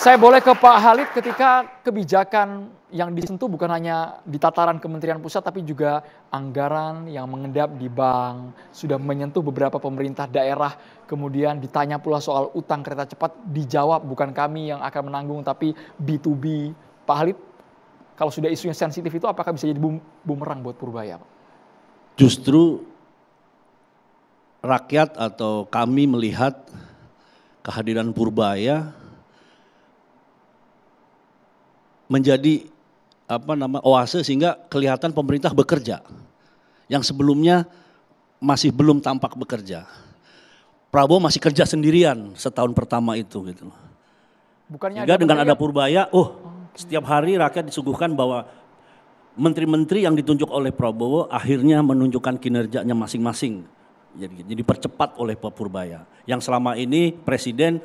Saya boleh ke Pak Halid, ketika kebijakan yang disentuh bukan hanya di tataran Kementerian Pusat, tapi juga anggaran yang mengendap di bank, sudah menyentuh beberapa pemerintah daerah, kemudian ditanya pula soal utang kereta cepat, dijawab bukan kami yang akan menanggung, tapi B2B. Pak Halid, kalau sudah isunya sensitif itu apakah bisa jadi bumerang buat Purbaya, Pak? Justru rakyat atau kami melihat kehadiran Purbaya menjadi oase sehingga kelihatan pemerintah bekerja yang sebelumnya masih belum tampak bekerja. Prabowo masih kerja sendirian setahun pertama itu gitu. Bukannya sehingga dengan ada Purbaya, setiap hari rakyat disuguhkan bahwa menteri-menteri yang ditunjuk oleh Prabowo akhirnya menunjukkan kinerjanya masing-masing. Jadi percepat oleh Pak Purbaya. Yang selama ini Presiden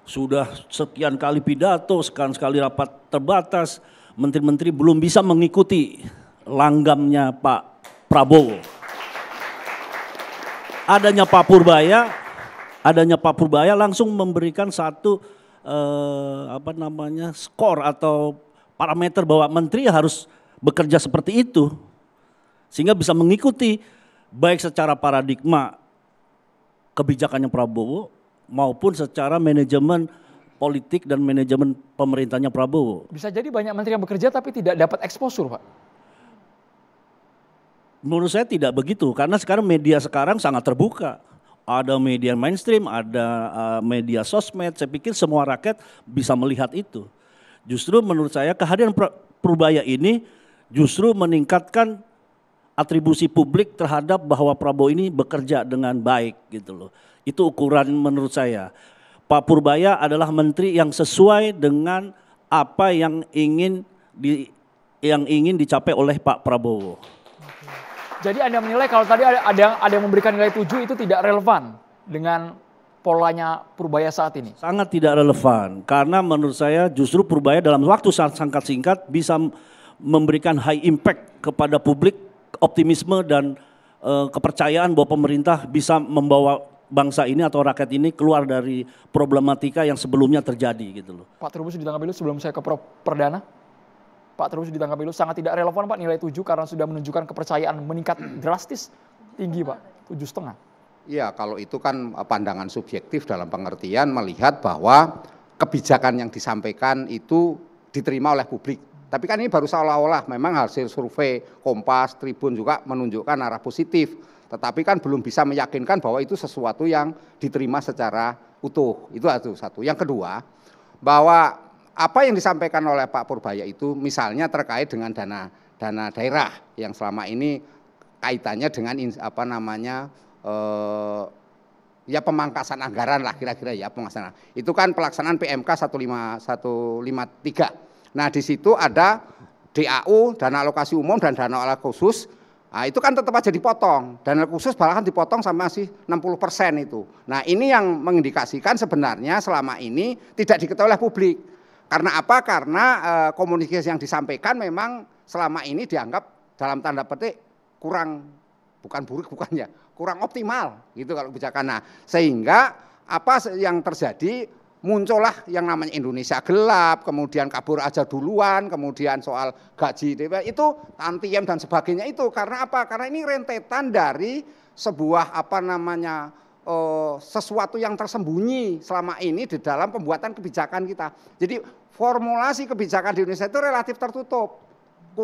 sudah sekian kali pidato, sekian sekali rapat terbatas, menteri-menteri belum bisa mengikuti langgamnya Pak Prabowo. Adanya Pak Purbaya langsung memberikan satu skor atau parameter bahwa menteri harus bekerja seperti itu, sehingga bisa mengikuti baik secara paradigma kebijakannya Prabowo maupun secara manajemen politik dan manajemen pemerintahnya Prabowo. Bisa jadi banyak menteri yang bekerja tapi tidak dapat exposure, Pak. Menurut saya tidak begitu, karena sekarang media sangat terbuka. Ada media mainstream, ada media sosmed, saya pikir semua rakyat bisa melihat itu. Justru menurut saya kehadiran Purbaya ini justru meningkatkan atribusi publik terhadap bahwa Prabowo ini bekerja dengan baik gitu loh. Itu ukuran menurut saya. Pak Purbaya adalah menteri yang sesuai dengan apa yang ingin dicapai oleh Pak Prabowo. Jadi Anda menilai kalau tadi ada yang memberikan nilai 7 itu tidak relevan dengan polanya Purbaya saat ini? Sangat tidak relevan, karena menurut saya justru Purbaya dalam waktu sangat singkat bisa memberikan high impact kepada publik, optimisme dan kepercayaan bahwa pemerintah bisa membawa bangsa ini atau rakyat ini keluar dari problematika yang sebelumnya terjadi gitu loh. Pak Trubus ditanggapi dulu sebelum saya ke Perdana. Pak Trubus ditanggapi dulu, sangat tidak relevan Pak nilai 7 karena sudah menunjukkan kepercayaan meningkat drastis tinggi Pak, 7,5. Iya, kalau itu kan pandangan subjektif dalam pengertian melihat bahwa kebijakan yang disampaikan itu diterima oleh publik. Tapi kan ini baru seolah-olah memang hasil survei Kompas, Tribun juga menunjukkan arah positif. Tetapi kan belum bisa meyakinkan bahwa itu sesuatu yang diterima secara utuh. Itu satu. Yang kedua, bahwa apa yang disampaikan oleh Pak Purbaya itu misalnya terkait dengan dana daerah yang selama ini kaitannya dengan pemangkasan anggaran lah kira-kira ya, pemangkasan. Itu kan pelaksanaan PMK 153. Nah, di situ ada DAU, dana alokasi umum dan dana alokasi khusus. Nah, itu kan tetap aja dipotong. Dana khusus bahkan dipotong sampai masih 60% itu. Nah, ini yang mengindikasikan sebenarnya selama ini tidak diketahui oleh publik. Karena apa? Karena komunikasi yang disampaikan memang selama ini dianggap dalam tanda petik kurang optimal gitu kalau kebijakan. Nah, sehingga apa yang terjadi, muncullah yang namanya Indonesia gelap, kemudian kabur aja duluan, kemudian soal gaji itu tantiem dan sebagainya itu. Karena apa? Karena ini rentetan dari sebuah sesuatu yang tersembunyi selama ini di dalam pembuatan kebijakan kita. Jadi formulasi kebijakan di Indonesia itu relatif tertutup.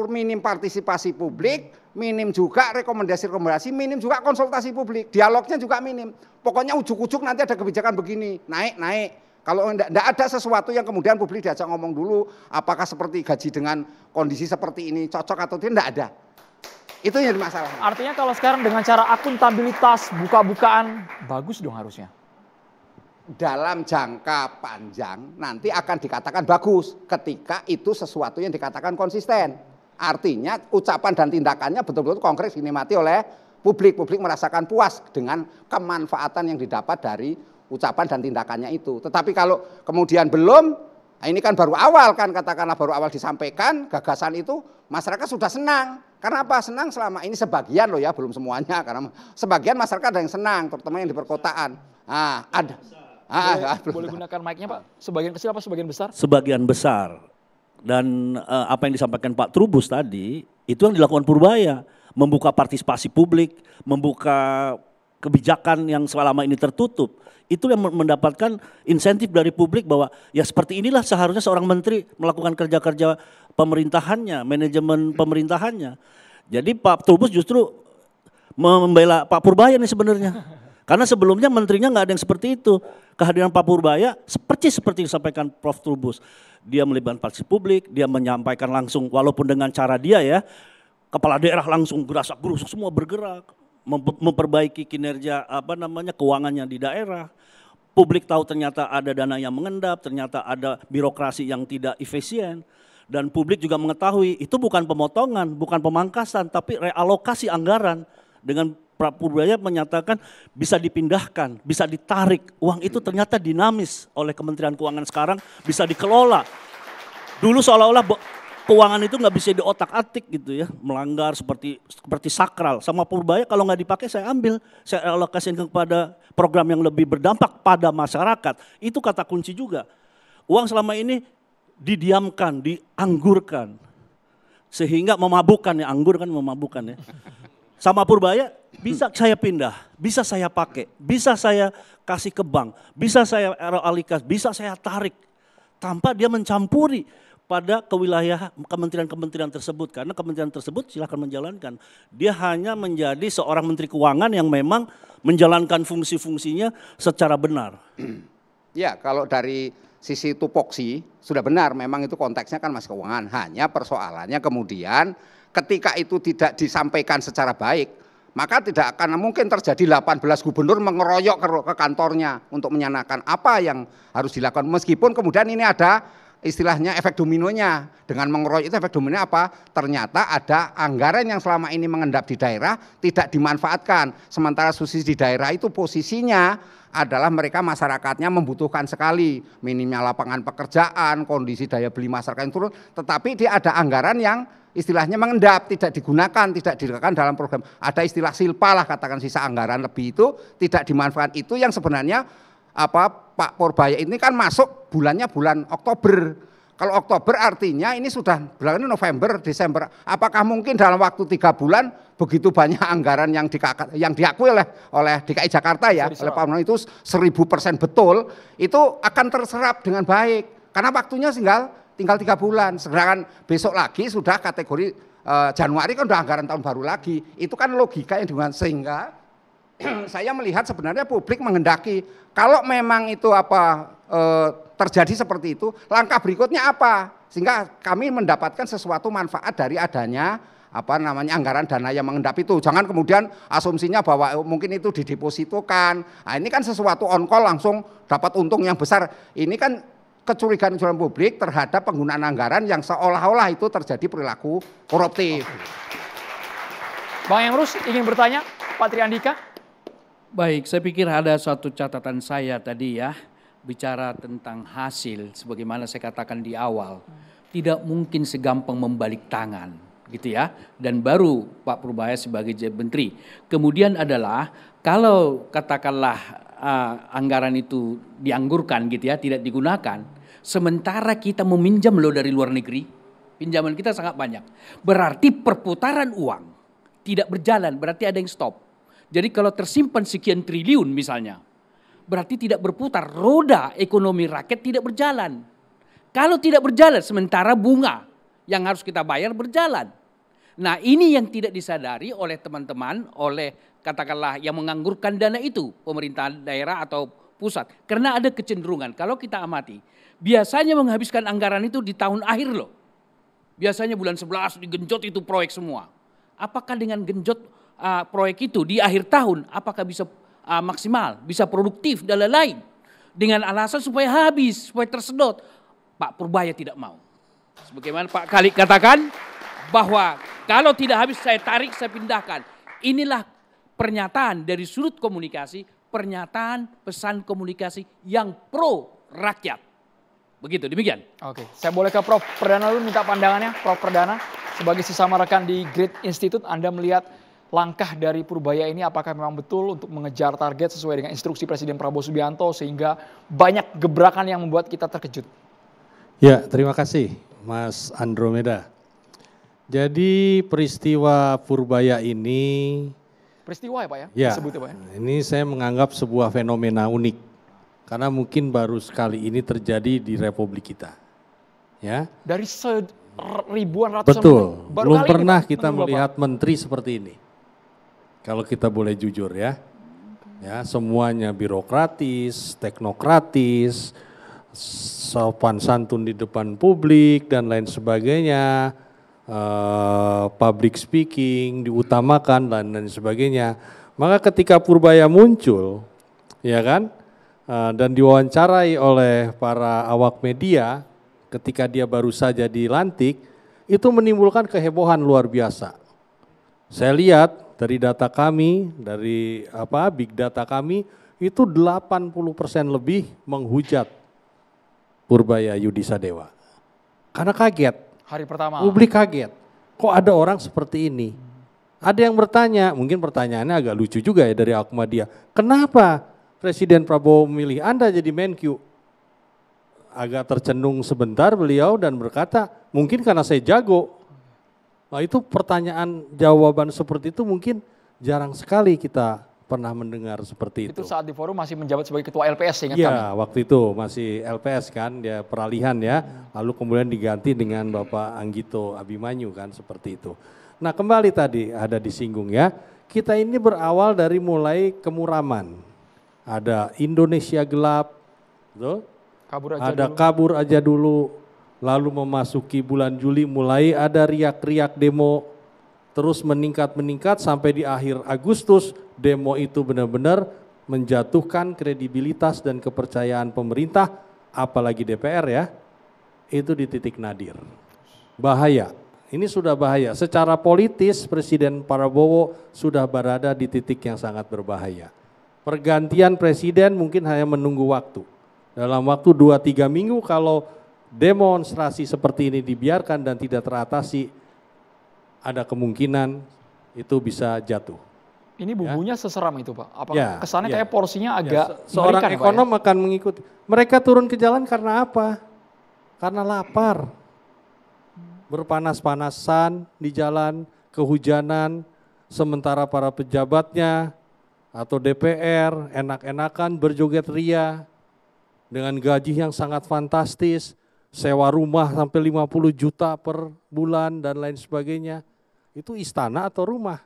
Minim partisipasi publik, minim juga rekomendasi-rekomendasi, minim juga konsultasi publik. Dialognya juga minim. Pokoknya ujuk-ujuk nanti ada kebijakan begini, naik. Kalau tidak ada sesuatu yang kemudian publik diajak ngomong dulu, apakah seperti gaji dengan kondisi seperti ini cocok atau tidak ada. Itu yang masalah. Artinya kalau sekarang dengan cara akuntabilitas, buka-bukaan, bagus dong harusnya. Dalam jangka panjang nanti akan dikatakan bagus ketika itu sesuatu yang dikatakan konsisten. Artinya ucapan dan tindakannya betul-betul konkret dinikmati oleh publik. Publik merasakan puas dengan kemanfaatan yang didapat dari ucapan dan tindakannya itu. Tetapi kalau kemudian belum, nah ini kan baru awal kan, katakanlah baru awal disampaikan gagasan itu, masyarakat sudah senang. Karena apa? Senang selama ini sebagian loh ya, belum semuanya. Karena sebagian masyarakat ada yang senang, terutama yang di perkotaan. Nah, Boleh gunakan mic-nya Pak? Sebagian kecil apa sebagian besar? Sebagian besar. Dan apa yang disampaikan Pak Trubus tadi, itu yang dilakukan Purbaya. Membuka partisipasi publik, membuka kebijakan yang selama ini tertutup. Itu yang mendapatkan insentif dari publik bahwa ya seperti inilah seharusnya seorang menteri melakukan kerja-kerja pemerintahannya, manajemen pemerintahannya. Jadi Pak Trubus justru membela Pak Purbaya nih sebenarnya. Karena sebelumnya menterinya nggak ada yang seperti itu. Kehadiran Pak Purbaya seperti disampaikan Prof. Trubus. Dia melibatkan partisipasi publik, dia menyampaikan langsung walaupun dengan cara dia ya, kepala daerah langsung gerasak-gerusuk semua bergerak. Memperbaiki kinerja keuangannya di daerah. Publik tahu ternyata ada dana yang mengendap, ternyata ada birokrasi yang tidak efisien. Dan publik juga mengetahui itu bukan pemotongan, bukan pemangkasan, tapi realokasi anggaran. Dengan Pak Purbaya menyatakan bisa dipindahkan, bisa ditarik. Uang itu ternyata dinamis oleh Kementerian Keuangan sekarang, bisa dikelola. Dulu seolah-olah keuangan itu nggak bisa diotak-atik gitu ya, melanggar seperti sakral. Sama Purbaya kalau nggak dipakai saya ambil, saya alokasikan kepada program yang lebih berdampak pada masyarakat. Itu kata kunci juga. Uang selama ini didiamkan, dianggurkan, sehingga memabukkan ya, anggur kan memabukkan ya. Sama Purbaya bisa saya pindah, bisa saya pakai, bisa saya kasih ke bank, bisa saya alihkan, bisa saya tarik tanpa dia mencampuri pada kewilayahan kementerian-kementerian tersebut, karena kementerian tersebut silakan menjalankan. Dia hanya menjadi seorang menteri keuangan yang memang menjalankan fungsi-fungsinya secara benar. Ya, kalau dari sisi tupoksi sudah benar, memang itu konteksnya kan masih keuangan. Hanya persoalannya kemudian ketika itu tidak disampaikan secara baik, maka tidak akan mungkin terjadi 18 gubernur mengeroyok ke kantornya untuk menyanakan apa yang harus dilakukan. Meskipun kemudian ini ada istilahnya efek dominonya. Dengan mengeroyok itu efek dominonya apa? Ternyata ada anggaran yang selama ini mengendap di daerah tidak dimanfaatkan. Sementara subsidi di daerah itu posisinya adalah mereka masyarakatnya membutuhkan sekali. Minimnya lapangan pekerjaan, kondisi daya beli masyarakat yang turun. Tetapi dia ada anggaran yang istilahnya mengendap, tidak digunakan, tidak digunakan dalam program. Ada istilah silpa lah, katakan sisa anggaran lebih itu tidak dimanfaatkan. Itu yang sebenarnya Pak Purbaya ini kan masuk bulannya bulan Oktober. Kalau Oktober artinya ini sudah bulan November, Desember. Apakah mungkin dalam waktu 3 bulan begitu banyak anggaran yang diakui oleh DKI Jakarta ya, oleh Pak Muhammad itu 1000% betul, itu akan terserap dengan baik. Karena waktunya tinggal 3 bulan. Sedangkan besok lagi sudah kategori Januari kan udah anggaran tahun baru lagi. Itu kan logika yang dengan sehingga saya melihat sebenarnya publik menghendaki kalau memang itu terjadi seperti itu, langkah berikutnya apa? Sehingga kami mendapatkan sesuatu manfaat dari adanya anggaran dana yang mengendap itu. Jangan kemudian asumsinya bahwa mungkin itu didepositokan. Nah, ini kan sesuatu on call langsung dapat untung yang besar. Ini kan kecurigaan publik terhadap penggunaan anggaran yang seolah-olah itu terjadi perilaku koruptif. Bang Emrus ingin bertanya, Pak Triandika? Baik, saya pikir ada suatu catatan saya tadi ya, bicara tentang hasil, sebagaimana saya katakan di awal, tidak mungkin segampang membalik tangan, gitu ya. Dan baru Pak Purbaya sebagai menteri. Kemudian adalah kalau katakanlah anggaran itu dianggurkan, gitu ya, tidak digunakan, sementara kita meminjam loh dari luar negeri, pinjaman kita sangat banyak. Berarti perputaran uang tidak berjalan, berarti ada yang stop. Jadi kalau tersimpan sekian triliun misalnya, berarti tidak berputar, roda ekonomi rakyat tidak berjalan. Kalau tidak berjalan, sementara bunga yang harus kita bayar berjalan. Nah, ini yang tidak disadari oleh teman-teman, oleh katakanlah yang menganggurkan dana itu, pemerintahan daerah atau pusat. Karena ada kecenderungan, kalau kita amati, biasanya menghabiskan anggaran itu di tahun akhir loh. Biasanya bulan 11 digenjot itu proyek semua. Apakah dengan genjot proyek itu di akhir tahun, apakah bisa maksimal, bisa produktif dan lain-lain? Dengan alasan supaya habis, supaya tersedot. Pak Purbaya tidak mau. Sebagaimana Pak Khalid katakan, bahwa kalau tidak habis saya tarik, saya pindahkan. Inilah pernyataan dari sudut komunikasi, pernyataan pesan komunikasi yang pro rakyat. Begitu, demikian. Oke, saya boleh ke Prof. Perdana dulu minta pandangannya. Prof. Perdana, sebagai sesama rekan di Grid Institute, Anda melihat langkah dari Purbaya ini apakah memang betul untuk mengejar target sesuai dengan instruksi Presiden Prabowo Subianto sehingga banyak gebrakan yang membuat kita terkejut? Ya, terima kasih Mas Andromeda. Jadi peristiwa Purbaya ini, Peristiwa ya Pak ya? ya, Disebutnya Pak ya? ini saya menganggap sebuah fenomena unik karena mungkin baru sekali ini terjadi di Republik kita. Ya. Dari ribuan ratusan Betul, menteri. Baru belum kali ini, pernah Pak, kita menurut Bapak. melihat menteri seperti ini. Kalau kita boleh jujur ya. Ya, semuanya birokratis, teknokratis, sopan santun di depan publik dan lain sebagainya. Public speaking diutamakan dan lain sebagainya. Maka ketika Purbaya muncul, ya kan, dan diwawancarai oleh para awak media ketika dia baru saja dilantik, itu menimbulkan kehebohan luar biasa. Saya lihat dari data kami, dari big data kami, itu 80% lebih menghujat Purbaya Yudisadewa. Karena kaget. Hari pertama. Publik kaget, kok ada orang seperti ini? Ada yang bertanya, mungkin pertanyaannya agak lucu juga ya dari Akmadiyah. Kenapa Presiden Prabowo memilih Anda jadi Menkyu? Agak tercenung sebentar beliau dan berkata, mungkin karena saya jago. Nah itu pertanyaan jawaban seperti itu mungkin jarang sekali kita pernah mendengar seperti itu. Itu saat di forum masih menjabat sebagai ketua LPS, ingat kami. Iya, waktu itu masih LPS kan, dia peralihan ya, lalu kemudian diganti dengan Bapak Anggito Abimanyu kan, seperti itu. Nah kembali tadi ada disinggung ya, kita ini berawal dari mulai kemuraman. Ada Indonesia gelap, betul? Kabur aja dulu, lalu memasuki bulan Juli mulai ada riak-riak demo, terus meningkat sampai di akhir Agustus demo itu benar-benar menjatuhkan kredibilitas dan kepercayaan pemerintah, apalagi DPR ya, itu di titik nadir. Bahaya, ini sudah bahaya. Secara politis Presiden Prabowo sudah berada di titik yang sangat berbahaya. Pergantian presiden mungkin hanya menunggu waktu. Dalam waktu 2-3 minggu kalau demonstrasi seperti ini dibiarkan dan tidak teratasi, ada kemungkinan itu bisa jatuh. Ini bumbunya seseram itu Pak? Apakah Ya, kesannya ya. kayak porsinya agak Seorang mengerikan, ekonom Pak, ya? akan mengikuti. Mereka turun ke jalan karena apa? Karena lapar. Berpanas-panasan di jalan, kehujanan, sementara para pejabatnya atau DPR enak-enakan berjoget ria dengan gaji yang sangat fantastis, sewa rumah sampai 50 juta per bulan dan lain sebagainya. Itu istana atau rumah?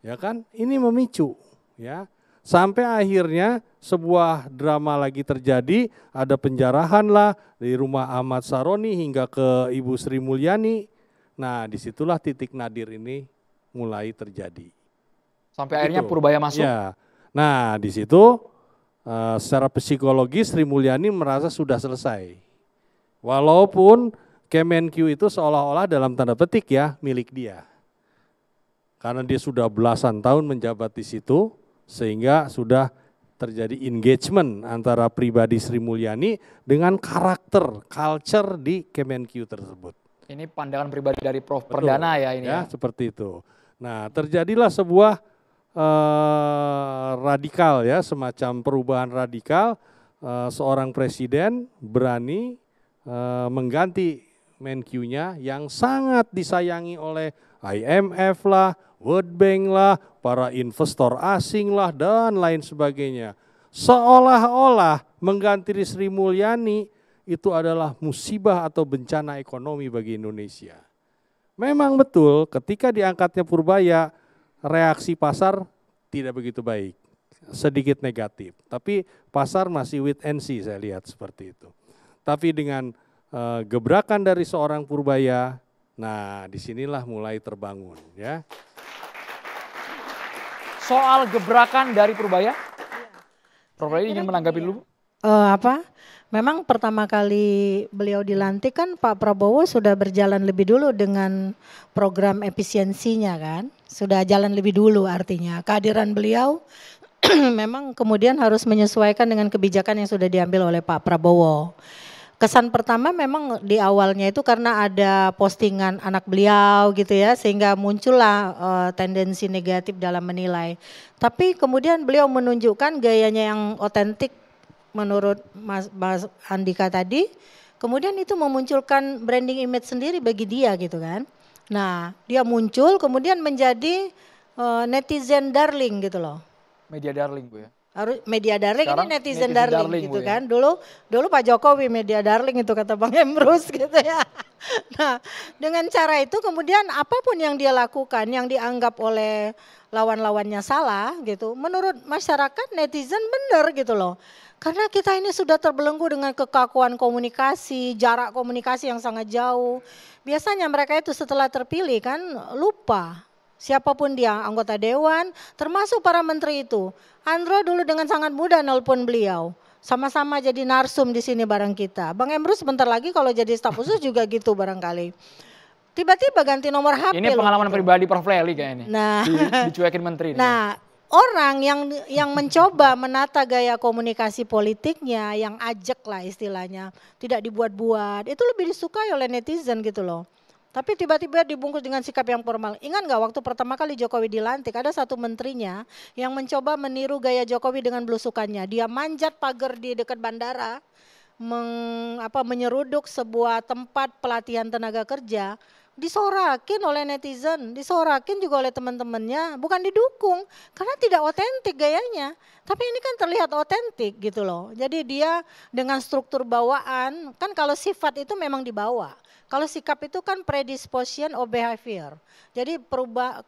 Ya kan? Ini memicu ya. Sampai akhirnya sebuah drama lagi terjadi, ada penjarahan lah dari rumah Ahmad Saroni hingga ke Ibu Sri Mulyani. Nah, disitulah titik nadir ini mulai terjadi. Sampai akhirnya Purbaya masuk. Ya. Nah, di situ secara psikologis Sri Mulyani merasa sudah selesai. Walaupun Kemenkyu itu seolah-olah dalam tanda petik ya milik dia. Karena dia sudah belasan tahun menjabat di situ, sehingga sudah terjadi engagement antara pribadi Sri Mulyani dengan karakter, culture di Kemenkyu tersebut. Ini pandangan pribadi dari Prof. Betul, Perdana ya ini ya. Seperti itu. Nah terjadilah sebuah radikal ya, semacam perubahan radikal, seorang presiden berani mengganti Menkyu-nya yang sangat disayangi oleh IMF lah, World Bank lah, para investor asing lah dan lain sebagainya. Seolah-olah mengganti Sri Mulyani itu adalah musibah atau bencana ekonomi bagi Indonesia. Memang betul ketika diangkatnya Purbaya, reaksi pasar tidak begitu baik, sedikit negatif. Tapi pasar masih wait and see, saya lihat seperti itu. Tapi dengan gebrakan dari seorang Purbaya, nah disinilah mulai terbangun ya. Soal gebrakan dari Purbaya, Prof. ingin menanggapi dulu? Memang pertama kali beliau dilantik kan Pak Prabowo sudah berjalan lebih dulu dengan program efisiensinya kan. Sudah jalan lebih dulu artinya. Kehadiran beliau memang kemudian harus menyesuaikan dengan kebijakan yang sudah diambil oleh Pak Prabowo. kesan pertama memang di awalnya itu karena ada postingan anak beliau gitu ya, sehingga muncullah tendensi negatif dalam menilai. Tapi kemudian beliau menunjukkan gayanya yang otentik menurut Mas Andika tadi, kemudian itu memunculkan branding image sendiri bagi dia gitu kan. Nah, dia muncul kemudian menjadi netizen darling gitu loh. Media darling Bu ya. Harus media darling, Sekarang ini netizen darling gitu Bu, ya. kan. Dulu Pak Jokowi media darling itu kata Bang Emrus gitu ya. Nah, dengan cara itu kemudian apapun yang dia lakukan yang dianggap oleh lawan-lawannya salah gitu, menurut masyarakat netizen benar gitu loh. Karena kita ini sudah terbelenggu dengan kekakuan komunikasi, jarak komunikasi yang sangat jauh. Biasanya mereka itu setelah terpilih kan lupa siapapun dia, anggota dewan, termasuk para menteri itu. Andro dulu dengan sangat mudah nelpon beliau. Sama-sama jadi narsum di sini bareng kita. Bang Emrus sebentar lagi kalau jadi staf khusus juga gitu barangkali. Tiba-tiba ganti nomor HP. Ini pengalaman pribadi Prof. Lely kayaknya. Nah, dicuekin menteri. Nah, orang yang mencoba menata gaya komunikasi politiknya, yang ajak lah istilahnya, tidak dibuat-buat, itu lebih disukai oleh netizen gitu loh. Tapi tiba-tiba dibungkus dengan sikap yang formal. Ingat nggak waktu pertama kali Jokowi dilantik, ada satu menterinya yang mencoba meniru gaya Jokowi dengan belusukannya. Dia manjat pagar di dekat bandara, menyeruduk sebuah tempat pelatihan tenaga kerja. Disorakin oleh netizen, disorakin juga oleh teman-temannya, bukan didukung karena tidak otentik gayanya. Tapi ini kan terlihat otentik gitu loh. Jadi dia dengan struktur bawaan, kan kalau sifat itu memang dibawa. Kalau sikap itu kan predisposition of behavior. Jadi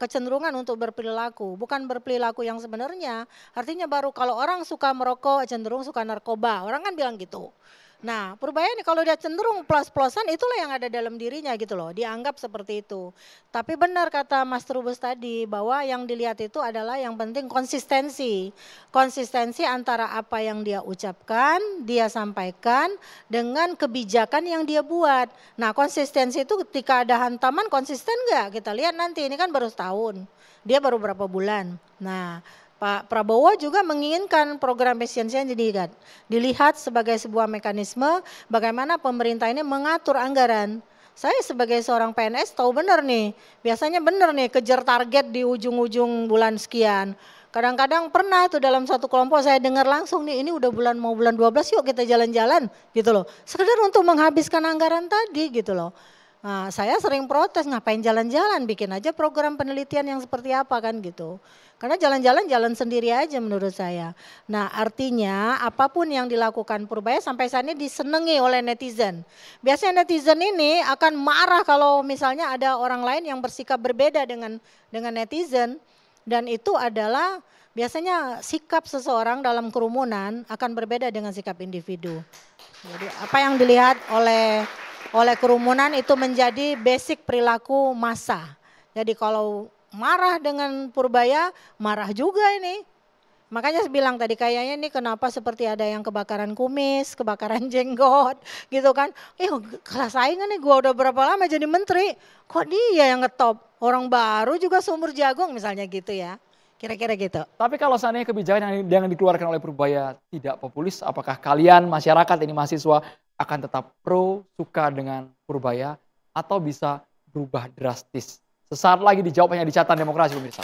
kecenderungan untuk berperilaku, bukan berperilaku yang sebenarnya. Artinya baru kalau orang suka merokok cenderung suka narkoba, orang kan bilang gitu. Nah, Purbaya ini kalau dia cenderung plus-plusan itulah yang ada dalam dirinya gitu loh, dianggap seperti itu. Tapi benar kata Mas Trubus tadi bahwa yang dilihat itu adalah yang penting konsistensi. Konsistensi antara apa yang dia ucapkan, dia sampaikan dengan kebijakan yang dia buat. Nah, konsistensi itu ketika ada hantaman konsisten enggak? Kita lihat nanti, ini kan baru setahun, dia baru berapa bulan. Nah, Pak Prabowo juga menginginkan program efisiensi yang dilihat sebagai sebuah mekanisme bagaimana pemerintah ini mengatur anggaran. Saya sebagai seorang PNS tahu benar nih, biasanya benar nih kejar target di ujung-ujung bulan sekian. Kadang-kadang pernah tuh dalam satu kelompok saya dengar langsung nih, ini udah mau bulan 12 yuk kita jalan-jalan gitu loh. Sekedar untuk menghabiskan anggaran tadi gitu loh. Nah, saya sering protes, ngapain jalan-jalan, bikin aja program penelitian yang seperti apa kan gitu. Karena jalan-jalan jalan sendiri aja menurut saya. Nah, artinya apapun yang dilakukan Purbaya sampai saat ini disenangi oleh netizen. Biasanya netizen ini akan marah kalau misalnya ada orang lain yang bersikap berbeda dengan netizen. Dan itu adalah biasanya sikap seseorang dalam kerumunan akan berbeda dengan sikap individu. Jadi apa yang dilihat oleh kerumunan itu menjadi basic perilaku massa. Jadi kalau marah dengan Purbaya, marah juga ini. Makanya saya bilang tadi kayaknya ini kenapa seperti ada yang kebakaran kumis, kebakaran jenggot gitu kan. Kalah saingan nih, gua udah berapa lama jadi menteri, kok dia yang ngetop. Orang baru juga seumur jagung misalnya gitu ya. Kira-kira gitu. Tapi kalau seandainya kebijakan yang dikeluarkan oleh Purbaya tidak populis, apakah kalian masyarakat ini mahasiswa akan tetap suka dengan Purbaya atau bisa berubah drastis? Sesaat lagi dijawab hanya di Catatan Demokrasi pemirsa.